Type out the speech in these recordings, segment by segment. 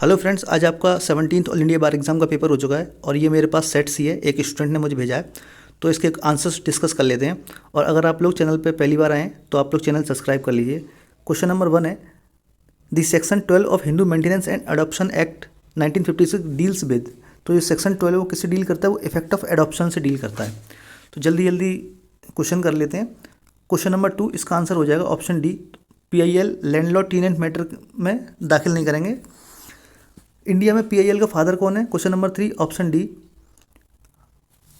Hello friends, आज आपका 17th all India बार exam का पेपर हो चुका है और ये मेरे पास सेट सी है, एक स्टूडेंट ने मुझे भेजा है। तो इसके आंसर्स डिस्कस कर लेते हैं। और अगर आप लोग चैनल पे पहली बार आए हैं तो आप लोग चैनल सब्सक्राइब कर लीजिए। क्वेश्चन नंबर 1 है, the section 12 of Hindu maintenance and adoption act 1956 deals with. तो ये सेक्शन 12 वो किससे डील करता है? वो इफेक्ट ऑफ एडॉप्शन से डील करता है। तो जल्दी जल्दी क्वेश्चन कर लेते हैं। क्वेश्चन नंबर 2, इसका आंसर हो जाएगा option D, PIL landlord टीनेंट matter में दाखिल नहीं करेंगे। इंडिया में PIL का फादर कौन है? Question number 3, option D,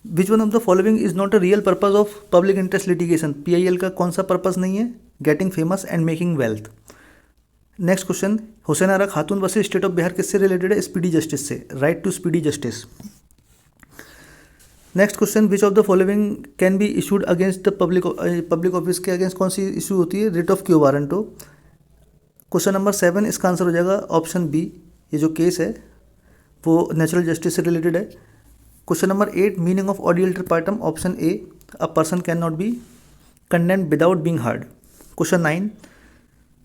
which one of the following is not a real purpose of public interest litigation. PIL का कौन सा पर्पज नहीं है? Getting famous and making wealth. Next question, Hussain Ara Khatoon versus state of Bihar किससे related है? Speedy justice से, right to speedy justice. Next question, which of the following can be issued against the public office के against कौन सी issue होती है? Writ of quo warranto. Question number 7, इसका answer हो जाएगा ऑप्शन बी, ये जो केस है वो नेचुरल जस्टिस से रिलेटेड है। Question number 8, meaning of audi alteram partem, option A, a person can not be condemned without being heard. Question 9,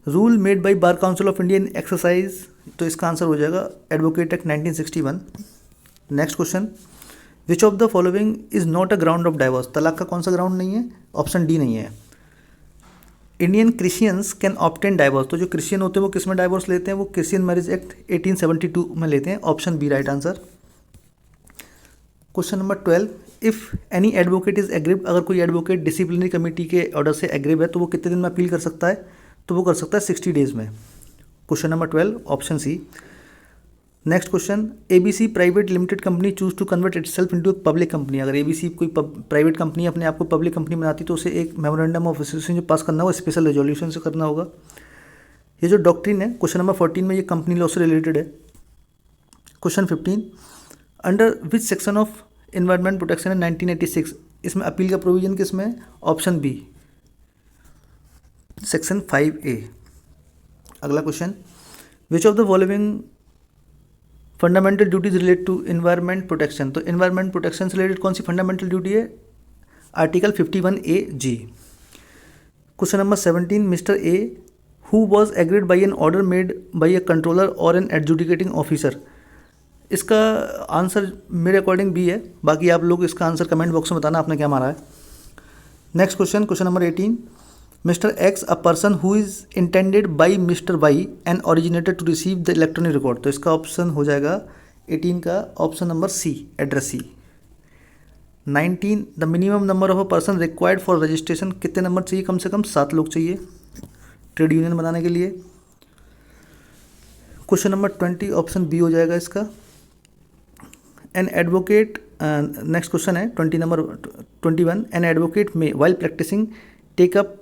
rule made by bar council of India in exercise. तो इसका answer हो जाएगा advocate act 1961। Next question, which of the following is not a ground of divorce. तलाक का कौन सा ground नहीं है? ऑप्शन डी नहीं है। Indian Christians can obtain divorce. तो जो क्रिश्चियन होते हैं वो किस में डाइवोर्स लेते हैं? वो क्रिश्चियन मैरिज एक्ट 1872 में लेते हैं। Option B right answer. Question number 12, if any advocate is aggrieve. अगर कोई एडवोकेट डिसिप्लिनरी कमेटी के ऑर्डर से एग्रीव है तो वो कितने दिन में अपील कर सकता है? तो वो कर सकता है 60 डेज में। Question number 12, option C. Next question, ABC private limited company choose to convert itself into public company. अगर ABC कोई प्राइवेट कंपनी अपने आप को पब्लिक कंपनी बनाती तो उसे एक मेमोरेंडम ऑफ एसोसिएशन जो पास करना होगा, स्पेशल रेजोल्यूशन से करना होगा। ये जो डॉक्ट्रिन है क्वेश्चन नंबर 14 में, ये कंपनी लॉ से रिलेटेड है। Question 15, under which section of environment protection है 1986। इसमें अपील का प्रोविजन किस में है? Option B, section 5A। अगला question, which of the following fundamental duties relate to environment protection. तो एनवायरमेंट प्रोटेक्शन से रिलेटेड कौन सी फंडामेंटल ड्यूटी है? Article 51A(G). Question number 17, mister A who was aggrieved by an order made by a controller और N adjudicating officer. इसका answer मेरे according B है। बाकी आप लोग इसका आंसर कमेंट बॉक्स में बताना आपने क्या मारा है। Next question, question number 18, mister X a person who is intended by mister Y and originated to receive the electronic record. तो इसका ऑप्शन हो जाएगा 18 का option number C, address C. 19, the minimum number of a person required for registration. कितने number चाहिए? कम से कम 7 लोग चाहिए ट्रेड यूनियन बनाने के लिए। क्वेश्चन नंबर 20, ऑप्शन बी हो जाएगा इसका। एन एडवोकेट, नेक्स्ट क्वेश्चन है 21, an advocate may while practising take up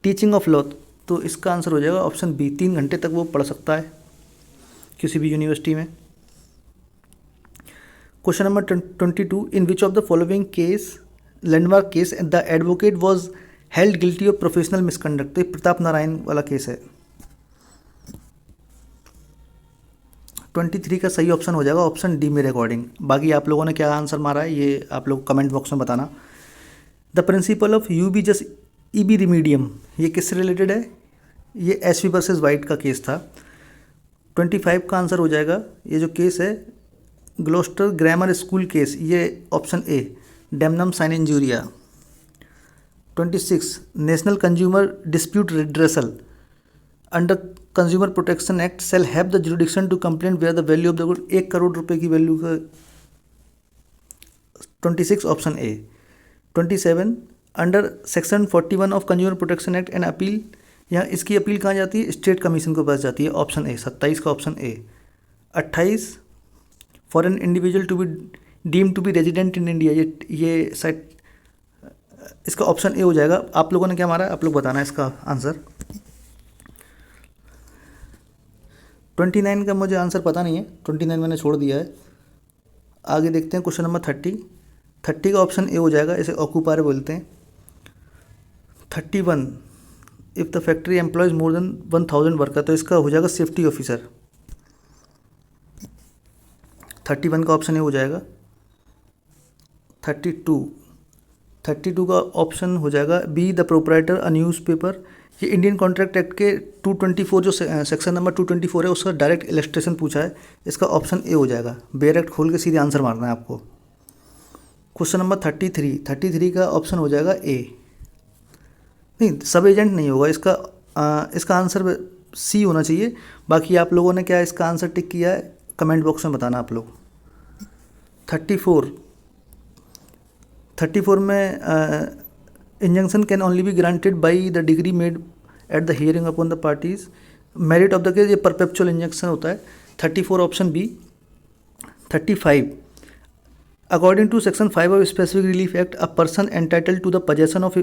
teaching of law. तो इसका आंसर हो जाएगा ऑप्शन बी, 3 घंटे तक वो पढ़ सकता है किसी भी यूनिवर्सिटी में। Question number 22, in which of the following case landmark case the advocate was held guilty of professional misconduct. तो प्रताप नारायण वाला केस है। 23 का सही ऑप्शन हो जाएगा ऑप्शन डी मेरे अकॉर्डिंग। बाकी आप लोगों ने क्या आंसर मारा है ये आप लोग कमेंट बॉक्स में बताना। The principle of ubi jus ibi remedium, ये किससे रिलेटेड है? ये SV वर्सेस वाइट का केस था। 25 का आंसर हो जाएगा, ये जो केस है ग्लोस्टर ग्रामर स्कूल केस, ये option A, damnum sine injuria. 26, national consumer dispute redressal under consumer protection act shall have the jurisdiction to complaint where the value of the good. 1 crore रुपए की value का 26 option A. 27, under section 41 of consumer protection act and appeal, यहाँ इसकी appeal कहाँ जाती है? State commission के पास जाती है। ऑप्शन ए, 27 का option A. 28, for an individual to be deemed to be resident in India, ये साइट, इसका ऑप्शन ए हो जाएगा। आप लोगों ने क्या मारा है आप लोग बताना है इसका आंसर। 29 का मुझे आंसर पता नहीं है, 29 मैंने छोड़ दिया है। आगे देखते हैं क्वेश्चन नंबर 30 का ऑप्शन ए हो जाएगा, इसे ऑक्यूपायर बोलते हैं। 31, if the factory employees more than 1000 worker. तो इसका हो जाएगा सेफ्टी ऑफिसर। 31 का ऑप्शन ए हो जाएगा। 32, 32 का ऑप्शन हो जाएगा B, the proprietor a newspaper पेपर। ये इंडियन कॉन्ट्रैक्ट एक्ट के 224 जो सेक्शन नंबर 224 है उसका डायरेक्ट इलस्ट्रेशन पूछा है, इसका ऑप्शन ए हो जाएगा। बेयर एक्ट खोल के सीधे आंसर मारना है आपको। क्वेश्चन नंबर 33 का ऑप्शन हो जाएगा ए। नहीं, सब एजेंट नहीं होगा इसका आंसर सी होना चाहिए। बाकी आप लोगों ने क्या इसका आंसर टिक किया है कमेंट बॉक्स में बताना आप लोग। 34 में injunction can only be granted by the decree made at the hearing upon the parties. Merit of the case ये परपेचुअल इंजंक्शन होता है। 34 option B. 35 according to section 5 of specific relief act a person entitled to the possession of.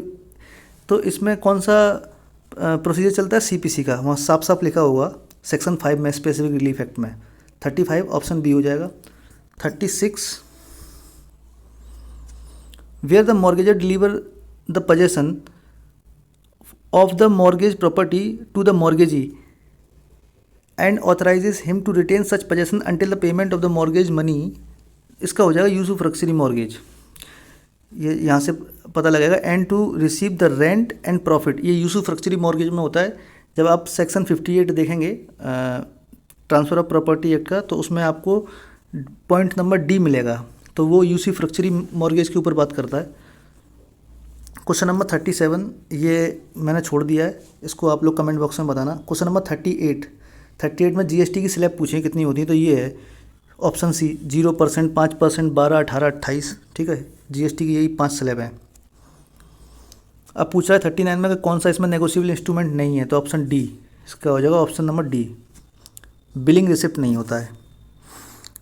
तो इसमें कौन सा procedure चलता है? CPC का, वहाँ साफ साफ लिखा होगा सेक्शन 5 में स्पेसिफिक रिलीफ एक्ट में। 35 ऑप्शन बी हो जाएगा। 36 where the mortgagor deliver the possession of the mortgage property to the mortgagee and authorises him to retain such possession until the payment of the mortgage money. इसका हो जाएगा यूसुफ्रक्चरी mortgage, ये यहाँ से पता लगेगा। And to receive the rent and profit, ये usufructuary mortgage में होता है। जब आप सेक्शन 58 देखेंगे ट्रांसफ़र ऑफ प्रॉपर्टी एक्ट का, तो उसमें आपको पॉइंट नंबर डी मिलेगा, तो वो यूसुफ्रक्चरी मॉर्गेज के ऊपर बात करता है। क्वेश्चन नंबर 37 ये मैंने छोड़ दिया है, इसको आप लोग कमेंट बॉक्स में बताना। क्वेश्चन नंबर 38 में जीएसटी की स्लैब पूछी है कितनी होती है, तो ये है ऑप्शन सी 0%, 5%, 12, 18, 28। ठीक है, जीएसटी की यही 5 स्लैब हैं। अब पूछ रहा है 39 में कि कौन सा इसमें नेगोशिएबल इंस्ट्रूमेंट नहीं है, तो ऑप्शन डी इसका हो जाएगा, option number D. Billing receipt नहीं होता है।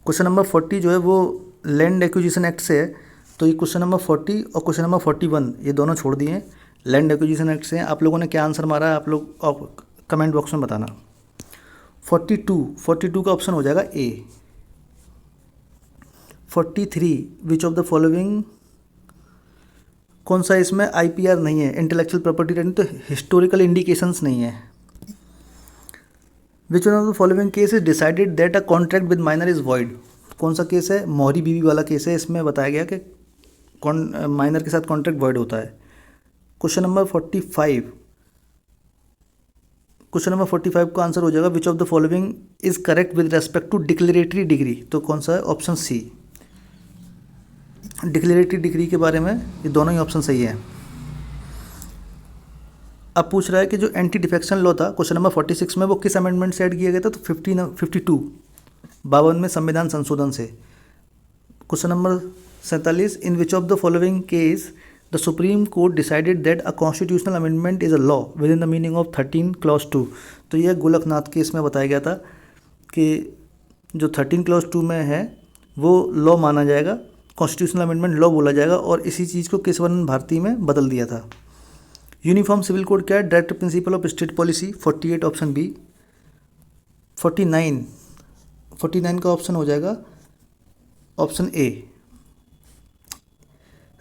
क्वेश्चन नंबर 40 जो है वो लैंड एक्विजिशन एक्ट से है, तो ये क्वेश्चन नंबर 40 और क्वेश्चन नंबर 41 ये दोनों छोड़ दिए हैं, लैंड एक्विजिशन एक्ट से हैं। आप लोगों ने क्या आंसर मारा है आप लोग कमेंट बॉक्स में बताना। 42 का ऑप्शन हो जाएगा ए। 43 विच ऑफ द फॉलोइंग, कौन सा इसमें आईपीआर नहीं है, इंटेलेक्चुअल प्रॉपर्टी राइट, तो हिस्टोरिकल इंडिकेशंस नहीं है। विच one of the following case is decided that a contract with minor is void. कौन सा केस है? मोहरी बीवी वाला केस है। इसमें बताया गया कि माइनर के साथ कॉन्ट्रैक्ट वॉइड होता है। क्वेश्चन नंबर 45 का आंसर हो जाएगा which of the following is correct with respect to declaratory decree, तो कौन सा है? Option C. डिक्लेरेटरी डिग्री के बारे में ये दोनों ही ऑप्शन सही है। अब पूछ रहा है कि जो एंटी डिफेक्शन लॉ था क्वेश्चन नंबर 46 में, वो किस अमेंडमेंट से ऐड किया गया था, तो 52 में संविधान संशोधन से। Question number 47 in which of the following case the supreme court decided that a constitutional amendment is a law with in the meaning of 13 clause 2। तो यह गोलकनाथ केस में बताया गया था कि जो 13 क्लॉज 2 में है वो लॉ माना जाएगा, कॉन्स्टिट्यूशनल अमेंडमेंट लॉ बोला जाएगा, और इसी चीज़ को केशवन भारती में बदल दिया था। यूनिफॉर्म सिविल कोड क्या है? Direct principle of state policy. 48 option B. 49 का ऑप्शन हो जाएगा option A.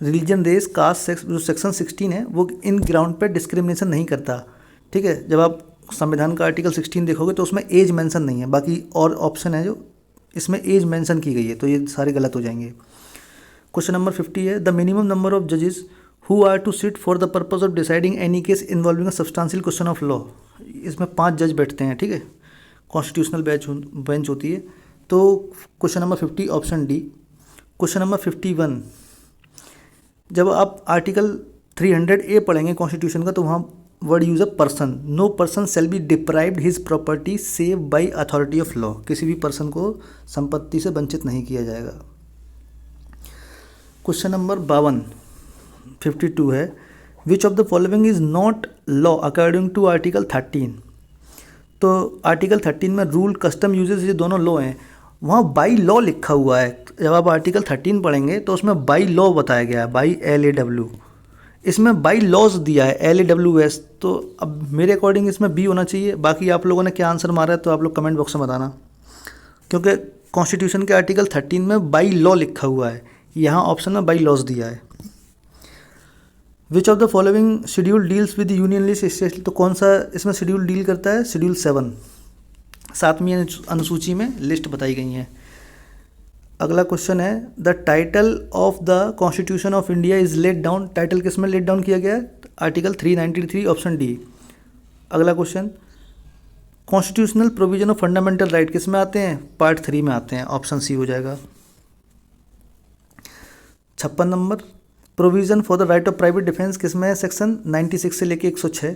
Religion, race, caste, sex, जो सेक्शन 16 है वो इन ग्राउंड पे डिस्क्रिमिनेशन नहीं करता। ठीक है, जब आप संविधान का आर्टिकल 16 देखोगे तो उसमें एज मेंशन नहीं है, बाकी और ऑप्शन है जो इसमें एज मेंशन की गई है, तो ये सारे गलत हो जाएंगे। क्वेश्चन नंबर 50 है द मिनिमम नंबर ऑफ जजेस who are to sit for the purpose of deciding any case involving a substantial question of law. इसमें 5 जज बैठते हैं। ठीक है, कॉन्स्टिट्यूशनल बेंच होती है। तो question number 50 option D. Question number 51, जब आप आर्टिकल 300A पढ़ेंगे कॉन्स्टिट्यूशन का, तो वहाँ word use a person. No person shall be deprived his property save by authority of law. किसी भी पर्सन को संपत्ति से वंचित नहीं किया जाएगा। क्वेश्चन नंबर 52 है which of the following is not law according to article 13। तो आर्टिकल 13 में रूल, कस्टम, यूजेस ये दोनों लॉ हैं, वहाँ बाई लॉ लिखा हुआ है। जब आप आर्टिकल 13 पढ़ेंगे तो उसमें बाई लॉ बताया गया है, बाई LAW। इसमें बाई लॉज दिया है LAWS, तो अब मेरे अकॉर्डिंग इसमें बी होना चाहिए। बाकी आप लोगों ने क्या आंसर मारा है तो आप लोग कमेंट बॉक्स में बताना, क्योंकि कॉन्स्टिट्यूशन के आर्टिकल 13 में बाई लॉ लिखा हुआ है, यहाँ ऑप्शन में बाई लॉज दिया है। Which of the following schedule deals with union list, तो कौन सा इसमें शेड्यूल डील करता है? शेड्यूल 7, 7वीं अनुसूची में लिस्ट बताई गई हैं। अगला क्वेश्चन है the title of the constitution of India is laid down, title किस में लेट डाउन किया गया है? Article 393 option D. अगला question constitutional provision of fundamental right किस में आते हैं? पार्ट 3 में आते हैं, ऑप्शन सी हो जाएगा। 56 number provision for the right of private defence किस में है? सेक्शन 96 से लेके 106।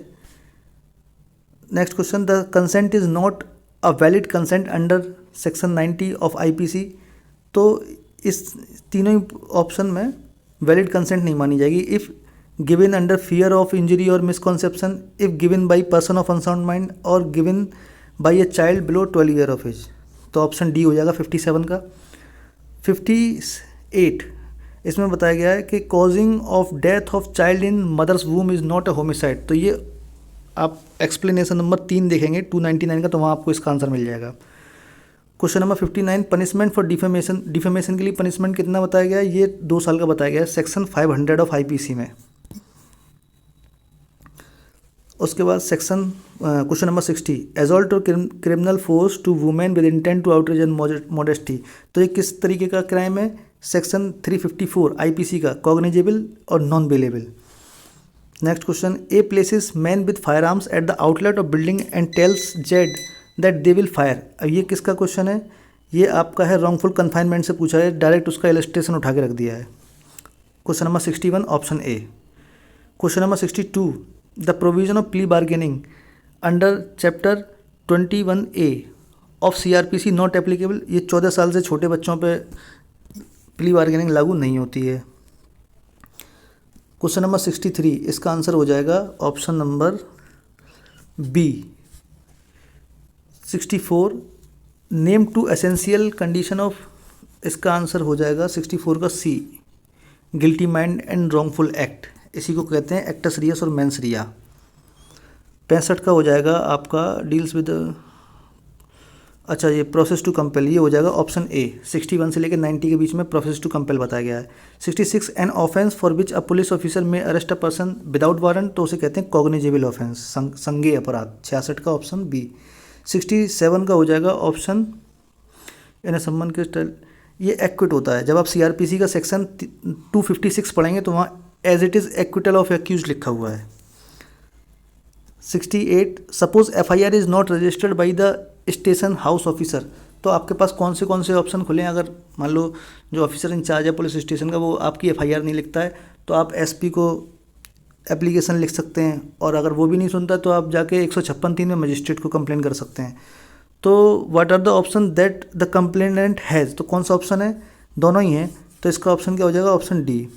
Next question the consent is not a valid consent under section 90 of IPC. तो इस तीनों ऑप्शन में वैलिड कंसेंट नहीं मानी जाएगी। If given under fear of injury और misconception, if given by person of unsound mind और given by a child below 12 year of age. तो ऑप्शन डी हो जाएगा 57 का। 58 इसमें बताया गया है कि causing of death of child in mother's womb is not a homicide. तो ये आप एक्सप्लेनेशन नंबर 3 देखेंगे 299 का, तो वहाँ आपको इसका आंसर मिल जाएगा। Question number 59 punishment for defamation, defamation के लिए पनिशमेंट कितना बताया गया है? ये 2 साल का बताया गया है सेक्शन 500 ऑफ आईपीसी में। उसके बाद सेक्शन क्वेश्चन नंबर 60 एजॉल्ट और criminal force to women with intent to outrage and modesty. तो ये किस तरीके का क्राइम है? सेक्शन 354 आईपीसी का, कॉग्निजेबल और non bailable. Next question A places man with fire arms at the outlet of building and tells Z that they will fire. अब ये किसका क्वेश्चन है? ये आपका है रॉन्गफुल कन्फाइनमेंट से पूछा है, डायरेक्ट उसका इलस्ट्रेशन उठा के रख दिया है। Question number 61 option A. Question number 62 the provision of plea bargaining under chapter 21A of CrPC not applicable. ये 14 साल से छोटे बच्चों पे प्ली बार्गेनिंग लागू नहीं होती है। क्वेश्चन नंबर 63 इसका आंसर हो जाएगा option number B. 64 name two essential condition of, इसका आंसर हो जाएगा 64 का C guilty mind and wrongful act. इसी को कहते हैं एक्टस रियस और मेंस रिया। 65 का हो जाएगा आपका डील्स विद, अच्छा ये प्रोसेस टू कंपेल, ये हो जाएगा ऑप्शन ए। 61 से लेकर 90 के बीच में प्रोसेस टू कंपेल बताया गया है। 66 an offence for which a police officer may arrest a person without warrant, तो उसे कहते हैं कॉग्निजेबल ऑफेंस, संज्ञेय अपराध। 66 का ऑप्शन बी। 67 का हो जाएगा ऑप्शन इन सम्मान के स्टाइल, ये एक्विट होता है। जब आप सीआरपीसी का सेक्शन 256 पढ़ेंगे तो वहाँ as it is acquittal of accuse लिखा हुआ है। 68 suppose FIR is not registered by the station house officer. तो आपके पास कौन से ऑप्शन खुले हैं? अगर मान लो जो ऑफिसर इंचार्ज है पुलिस स्टेशन का वो आपकी एफआईआर नहीं लिखता है तो आप एसपी को एप्लीकेशन लिख सकते हैं, और अगर वो भी नहीं सुनता तो आप जाके 156(3) में मजिस्ट्रेट को कंप्लेन कर सकते हैं। तो what are the option that the complainant has, तो कौन सा ऑप्शन है? दोनों ही हैं, तो इसका ऑप्शन क्या हो जाएगा? Option D.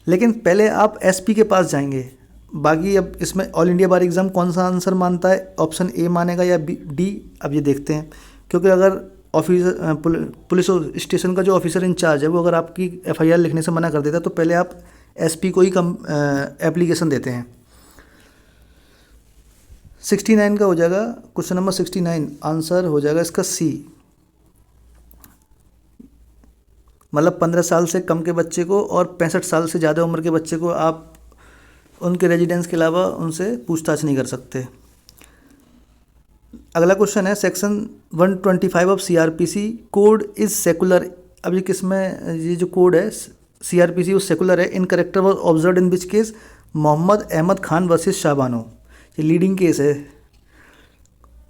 लेकिन पहले आप एसपी के पास जाएंगे। बाकी अब इसमें ऑल इंडिया बार एग्ज़ाम कौन सा आंसर मानता है, ऑप्शन ए मानेगा या डी, अब ये देखते हैं। क्योंकि अगर ऑफिसर पुलिस स्टेशन का जो ऑफिसर इंचार्ज है वो अगर आपकी एफआईआर लिखने से मना कर देता है तो पहले आप एसपी को ही एप्लीकेशन देते हैं। 69 का हो जाएगा क्वेश्चन नंबर 69, आंसर हो जाएगा इसका सी। मतलब 15 साल से कम के बच्चे को और 65 साल से ज़्यादा उम्र के बच्चे को आप उनके रेजिडेंस के अलावा उनसे पूछताछ नहीं कर सकते। अगला क्वेश्चन है section 125 of CrPC code is secular. अब ये किस में, ये जो कोड है सीआरपीसी वो सेकुलर है। In character was observe in which case? Mohammad Ahmad Khan versus Shahbano, ये लीडिंग केस है।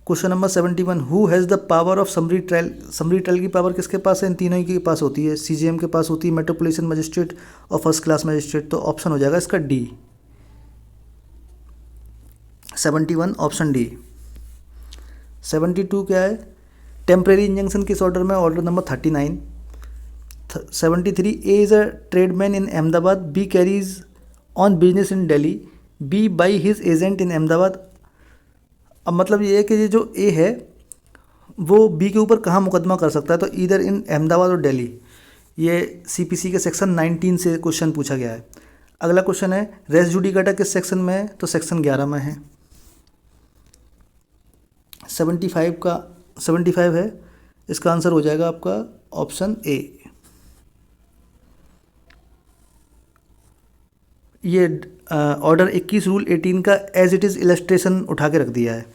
Question number 71 who has the power of summary trial. Summary trial की पावर किसके पास है? इन तीनों ही के पास होती है। सीजीएम के पास होती है, मेट्रोपोलिटन मजिस्ट्रेट और फर्स्ट क्लास मजिस्ट्रेट। तो ऑप्शन हो जाएगा इसका डी 71 ऑप्शन डी। 72 क्या है? टेम्परेरी इंजंक्शन किस ऑर्डर में? Order number 39। 73 A is a tradesman in Ahmedabad, B carries on business in Delhi, B by his agent in Ahmedabad. अब मतलब ये है कि ये जो ए है वो बी के ऊपर कहाँ मुकदमा कर सकता है? तो इधर इन अहमदाबाद और दिल्ली। ये सीपीसी के सेक्शन 19 से क्वेश्चन पूछा गया है। अगला क्वेश्चन है रेस जुडिकाटा किस सेक्शन में है? तो सेक्शन 11 में है। 75 है, इसका आंसर हो जाएगा आपका ऑप्शन ए। ये ऑर्डर 21 रूल 18 का एज इट इज़ इलस्ट्रेशन उठा के रख दिया है।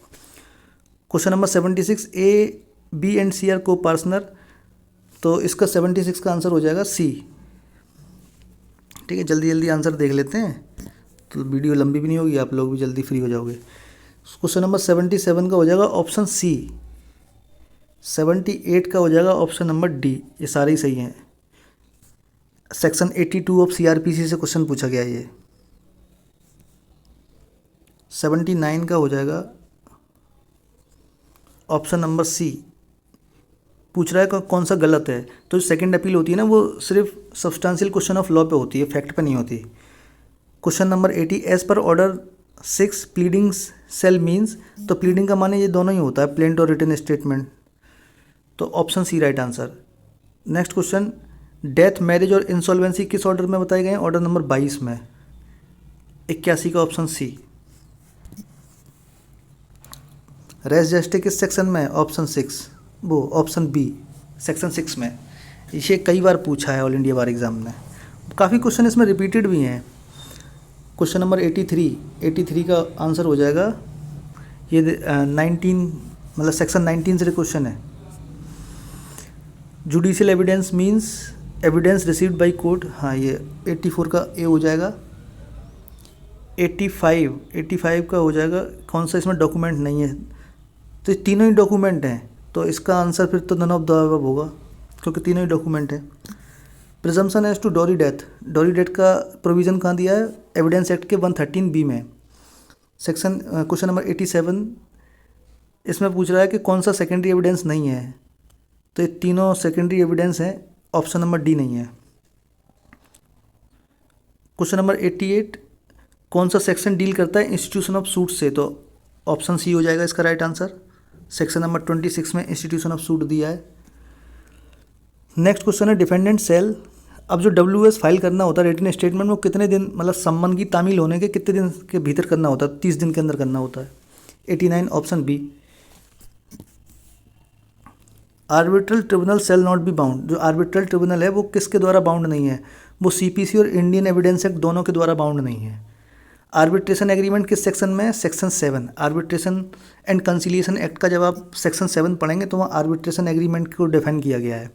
Question number 76 A B and C are को पार्टनर तो इसका 76 का आंसर हो जाएगा सी। ठीक है, जल्दी जल्दी आंसर देख लेते हैं तो वीडियो लंबी भी नहीं होगी, आप लोग भी जल्दी फ्री हो जाओगे। क्वेश्चन नंबर 77 का हो जाएगा ऑप्शन सी। 78 का हो जाएगा ऑप्शन नंबर डी। ये सारे ही सही हैं। सेक्शन 82 ऑफ सीआरपीसी से क्वेश्चन पूछा गया है ये। 79 का हो जाएगा ऑप्शन नंबर सी। पूछ रहा है कौन सा गलत है, तो जो सेकंड अपील होती है ना वो सिर्फ सब्सटेंशियल क्वेश्चन ऑफ लॉ पे होती है, फैक्ट पे नहीं होती। Question number 80 as per order 6 pleading shall means, तो प्लीडिंग का माने ये दोनों ही होता है, प्लेंट और रिटन स्टेटमेंट, तो option C right answer. Next question, death, marriage और इंसॉल्वेंसी किस ऑर्डर में बताए गए हैं? ऑर्डर नंबर 22 में। 81 का ऑप्शन सी। रेस जस्टिस किस सेक्शन में है? ऑप्शन 6, वो ऑप्शन बी सेक्शन 6 में। इसे कई बार पूछा है ऑल इंडिया बार एग्जाम में, काफ़ी क्वेश्चन इसमें रिपीटेड भी हैं। क्वेश्चन नंबर 83 का आंसर हो जाएगा ये 19, मतलब सेक्शन 19 से क्वेश्चन है। Judicial evidence means evidence received by court, हाँ ये 84 का ए हो जाएगा। 85 का हो जाएगा कौन सा, इसमें डॉक्यूमेंट नहीं है, तो ये तीनों ही डॉक्यूमेंट हैं, तो इसका आंसर फिर तो नन ऑफ द अबव होगा क्योंकि तीनों ही डॉक्यूमेंट है। Presumption as to dowry death का प्रोविज़न कहाँ दिया है? एविडेंस एक्ट के 113B में। सेक्शन क्वेश्चन नंबर 87 इसमें पूछ रहा है कि कौन सा सेकेंडरी एविडेंस नहीं है, तो ये तीनों सेकेंडरी एविडेंस हैं, ऑप्शन नंबर डी नहीं है। क्वेश्चन नंबर 88 कौन सा सेक्शन डील करता है इंस्टीट्यूशन ऑफ सूट से, तो ऑप्शन सी हो जाएगा इसका राइट आंसर। सेक्शन नंबर 26 में इंस्टीट्यूशन ऑफ सूट दिया है। नेक्स्ट क्वेश्चन है डिफेंडेंट सेल, अब जो WS फाइल करना होता है रिटन स्टेटमेंट में, वो कितने दिन, मतलब सम्मन की तामील होने के कितने दिन के भीतर करना होता है? 30 दिन के अंदर करना होता है। 89 option B. Arbitral tribunal shall not be bound, जो आर्बिट्रल ट्रिब्यूनल है वो किसके द्वारा बाउंड नहीं है? वो CPC और इंडियन एविडेंस एक्ट दोनों के द्वारा बाउंड नहीं है। आर्बिट्रेशन एग्रीमेंट किस सेक्शन में है? Section 7। Arbitration and conciliation act का जब आप सेक्शन 7 पढ़ेंगे तो वहाँ आर्बिट्रेशन एग्रीमेंट को डिफाइन किया गया है।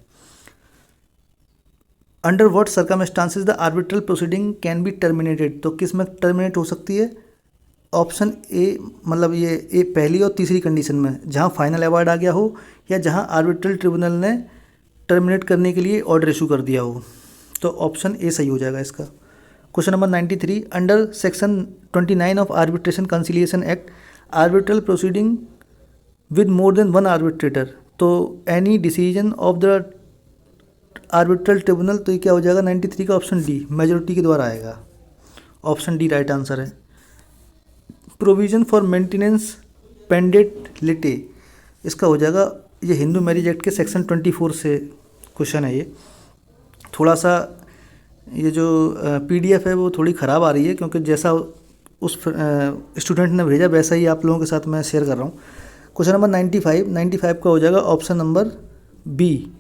Under what circumstances the arbitral proceeding can be terminated, तो किस में टर्मिनेट हो सकती है? ऑप्शन ए, मतलब ये ए पहली और तीसरी कंडीशन में, जहाँ फाइनल अवार्ड आ गया हो या जहाँ आर्बिट्रल ट्रिब्यूनल ने टर्मिनेट करने के लिए ऑर्डर इशू कर दिया हो, तो ऑप्शन ए सही हो जाएगा इसका। Question number 93 under section 29 of arbitration conciliation act arbitral proceeding with more than one arbitrator, तो any decision of the arbitral tribunal, तो ये क्या हो जाएगा? 93 का ऑप्शन डी, मेजोरिटी के द्वारा आएगा। ऑप्शन डी राइट आंसर है। प्रोविजन फॉर मेंटेनेंस पेंडेंट लिटे, इसका हो जाएगा ये हिंदू मैरिज एक्ट के सेक्शन 24 से क्वेश्चन है। ये थोड़ा सा ये जो PDF है वो थोड़ी ख़राब आ रही है क्योंकि जैसा उस स्टूडेंट ने भेजा वैसा ही आप लोगों के साथ मैं शेयर कर रहा हूँ। क्वेश्चन नंबर 95 का हो जाएगा ऑप्शन नंबर बी।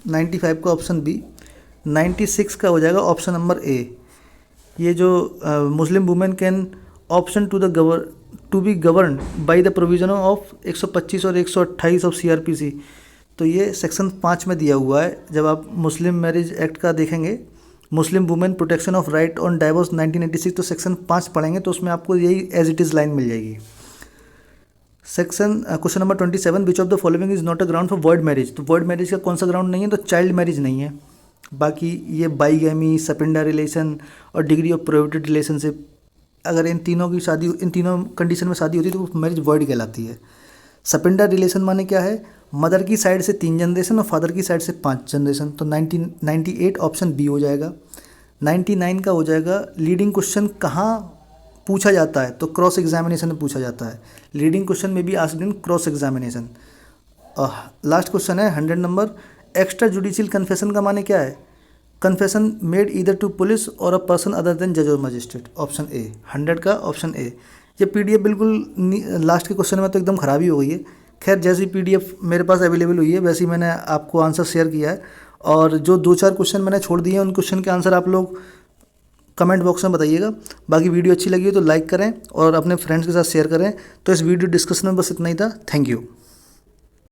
95 का ऑप्शन बी। 96 का हो जाएगा ऑप्शन नंबर ए। ये जो Muslim women can option to be govern by the provision of 125 और 128 ऑफ CRPC, तो ये सेक्शन 5 में दिया हुआ है। जब आप मुस्लिम मैरिज एक्ट का देखेंगे, Muslim women protection of right on divorce 1986, तो सेक्शन 5 पढ़ेंगे तो उसमें आपको यही एज इट इज़ लाइन मिल जाएगी। Question number 27 which of the following is not a ground for word marriage, तो वर्ड मैरिज का कौन सा ग्राउंड नहीं है? तो चाइल्ड मैरिज नहीं है। बाकी ये बाईगैमी, सपेंडा रिलेशन और डिग्री ऑफ प्रोहिबिटेड रिलेशनशिप, अगर इन तीनों कंडीशन में शादी होती है तो वो मैरिज वर्ड कहलाती है। सपेंडा रिलेशन माने क्या है? मदर की साइड से 3 जनरेशन और फादर की साइड से 5 जनरेशन, तो 98 ऑप्शन बी हो जाएगा। 99 का हो जाएगा लीडिंग क्वेश्चन कहाँ पूछा जाता है, तो क्रॉस एग्जामिनेशन में पूछा जाता है। लीडिंग क्वेश्चन में भी asked in cross examination. Last question है 100 नंबर, एक्स्ट्रा जुडिशियल कन्फेशन का माने क्या है? Confession made either to police और अ पर्सन अदर देन जज और मजिस्ट्रेट, ऑप्शन ए। 100 का ऑप्शन ए। ये PDF बिल्कुल लास्ट के क्वेश्चन में तो एकदम ख़राबी हो गई है। खैर जैसी PDF मेरे पास अवेलेबल हुई है वैसे ही मैंने आपको आंसर शेयर किया है, और जो 2-4 क्वेश्चन मैंने छोड़ दिए हैं उन क्वेश्चन के आंसर आप लोग कमेंट बॉक्स में बताइएगा। बाकी वीडियो अच्छी लगी हो तो लाइक करें और अपने फ्रेंड्स के साथ शेयर करें। तो इस वीडियो डिस्कशन में बस इतना ही था। Thank you.